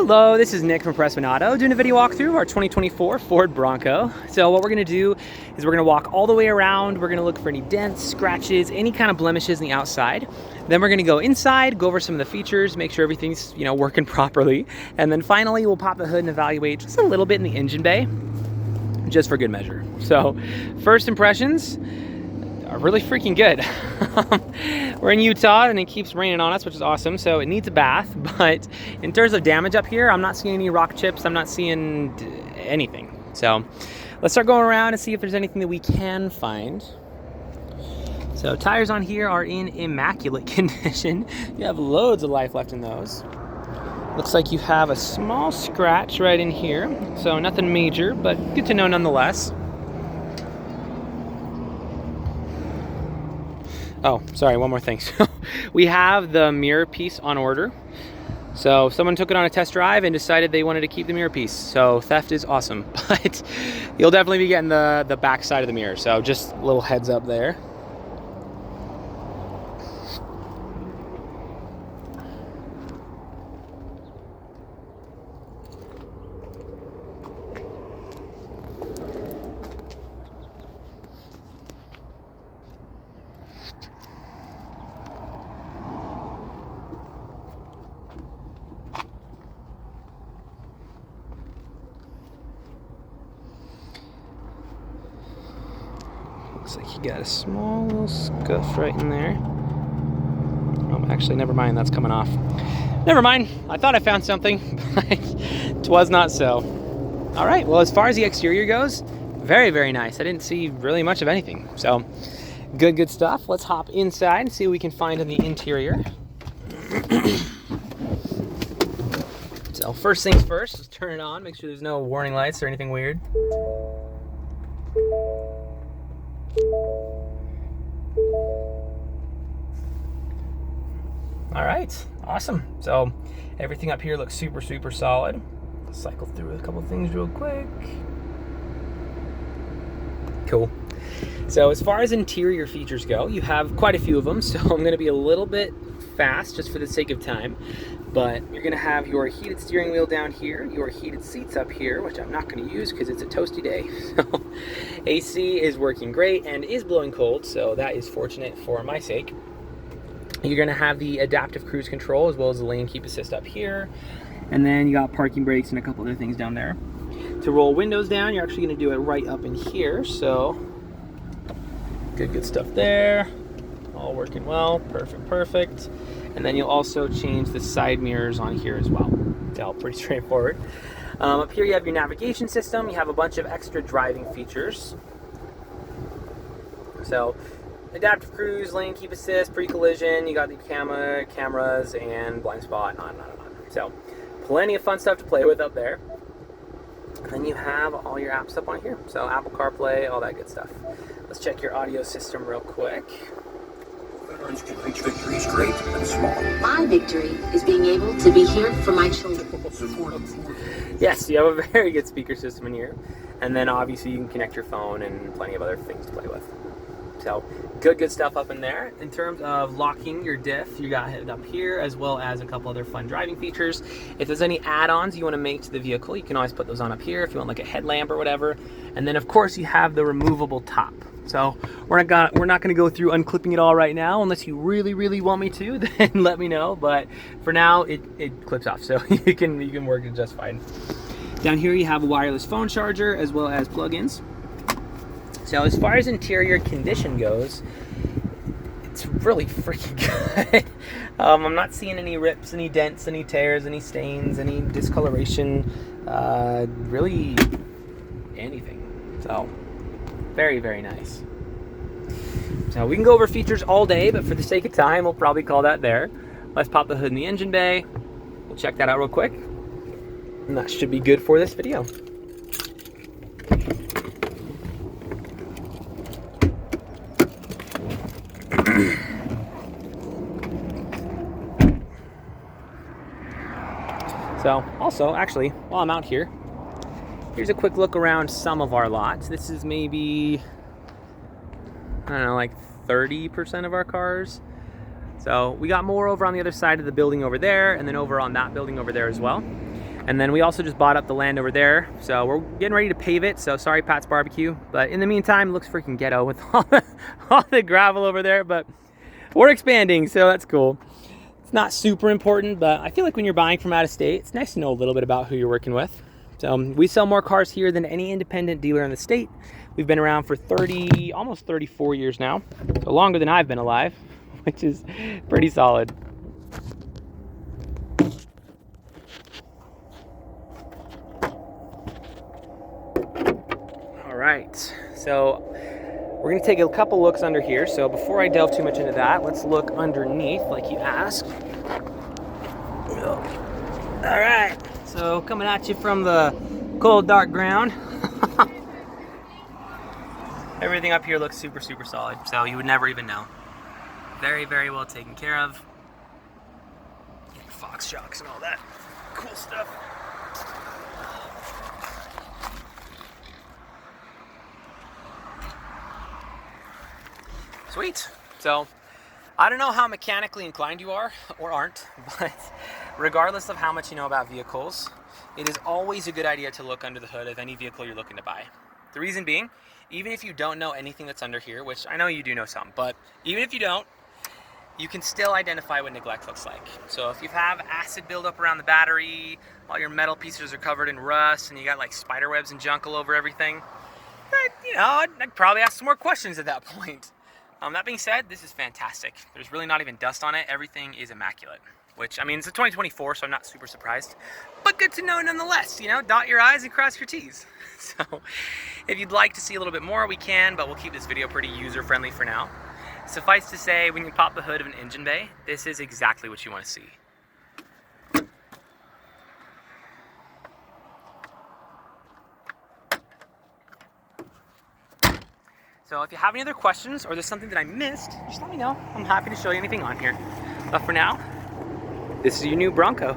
Hello, this is Nick from Prestman Auto doing a video walkthrough of our 2024 Ford Bronco. So what we're going to do is we're going to walk all the way around. We're going to look for any dents, scratches, any kind of blemishes on the outside. Then we're going to go inside, go over some of the features, make sure everything's working properly. And then finally we'll pop the hood and evaluate just a little bit in the engine bay, just for good measure. So first impressions are really freaking good. We're in Utah and it keeps raining on us, which is awesome, so it needs a bath. But in terms of damage up here, I'm not seeing any rock chips, I'm not seeing anything. So let's start going around and see if there's anything that we can find. So tires on here are in immaculate condition. You have loads of life left in those. Looks like you have a small scratch right in here, so nothing major, but good to know nonetheless. Oh, sorry, one more thing. So we have the mirror piece on order. So someone took it on a test drive and decided they wanted to keep the mirror piece. So theft is awesome, but you'll definitely be getting the back side of the mirror. So just a little heads up there. Looks like you got a small little scuff right in there. Oh, actually, never mind, that's coming off. Never mind, I thought I found something, but it was not so. All right, well, as far as the exterior goes, very, very nice. I didn't see really much of anything. So good stuff. Let's hop inside and see what we can find in the interior. So first things first, let's turn it on, make sure there's no warning lights or anything weird. All right, awesome. So everything up here looks super solid. Let's cycle through a couple things real quick. Cool. So as far as interior features go, you have quite a few of them, so I'm gonna be a little bit fast just for the sake of time. But you're gonna have your heated steering wheel down here, your heated seats up here, which I'm not gonna use because it's a toasty day. So AC is working great and is blowing cold, so that is fortunate for my sake. You're gonna have the adaptive cruise control as well as the lane keep assist up here. And then you got parking brakes and a couple other things down there. To roll windows down, you're actually gonna do it right up in here. So good stuff there. All working well, perfect. And then you'll also change the side mirrors on here as well. So pretty straightforward. Up here you have your navigation system. You have a bunch of extra driving features. So adaptive cruise, lane keep assist, pre-collision, you got the cameras, and blind spot, and on and on and on. So plenty of fun stuff to play with up there. And then you have all your apps up on here. So Apple CarPlay, all that good stuff. Let's check your audio system real quick. Veterans can reach victories great and small. My victory is being able to be here for my children. Yes, you have a very good speaker system in here. And then obviously you can connect your phone and plenty of other things to play with. So good stuff up in there. In terms of locking your diff, you got it up here, as well as a couple other fun driving features. If there's any add-ons you want to make to the vehicle, you can always put those on up here if you want like a headlamp or whatever. And then of course you have the removable top. So we're not going to go through unclipping it all right now, unless you really want me to, then let me know. But for now, it clips off, so you can work it just fine. Down here you have a wireless phone charger as well as plugins. So as far as interior condition goes, it's really freaking good. I'm not seeing any rips, any dents, any tears, any stains, any discoloration, really anything. So very nice. So we can go over features all day, but for the sake of time, we'll probably call that there. Let's pop the hood in the engine bay. We'll check that out real quick. And that should be good for this video. So also, actually, while I'm out here, here's a quick look around some of our lots. This is maybe, I don't know, like 30% of our cars. So we got more over on the other side of the building over there, and then over on that building over there as well. And then we also just bought up the land over there, so we're getting ready to pave it. So sorry, Pat's Barbecue, but in the meantime, it looks freaking ghetto with all the gravel over there. But we're expanding, so that's cool. It's not super important, but I feel like when you're buying from out of state, it's nice to know a little bit about who you're working with. So we sell more cars here than any independent dealer in the state. We've been around for almost 34 years now, so longer than I've been alive, which is pretty solid. Right, so we're gonna take a couple looks under here. So before I delve too much into that, let's look underneath like you asked. All right, so coming at you from the cold dark ground. Everything up here looks super solid, so you would never even know. Very well taken care of. Fox shocks and all that cool stuff. Sweet. So I don't know how mechanically inclined you are or aren't, but regardless of how much you know about vehicles, it is always a good idea to look under the hood of any vehicle you're looking to buy. The reason being, even if you don't know anything that's under here, which I know you do know some, but even if you don't, you can still identify what neglect looks like. So if you have acid buildup around the battery, all your metal pieces are covered in rust, and you got like spider webs and junk all over everything, I'd probably ask some more questions at that point. That being said, this is fantastic. There's really not even dust on it. Everything is immaculate, which, I mean, it's a 2024, so I'm not super surprised, but good to know nonetheless, dot your I's and cross your T's. So if you'd like to see a little bit more, we can, but we'll keep this video pretty user-friendly for now. Suffice to say, when you pop the hood of an engine bay, this is exactly what you want to see. So if you have any other questions or there's something that I missed, just let me know. I'm happy to show you anything on here. But for now, this is your new Bronco.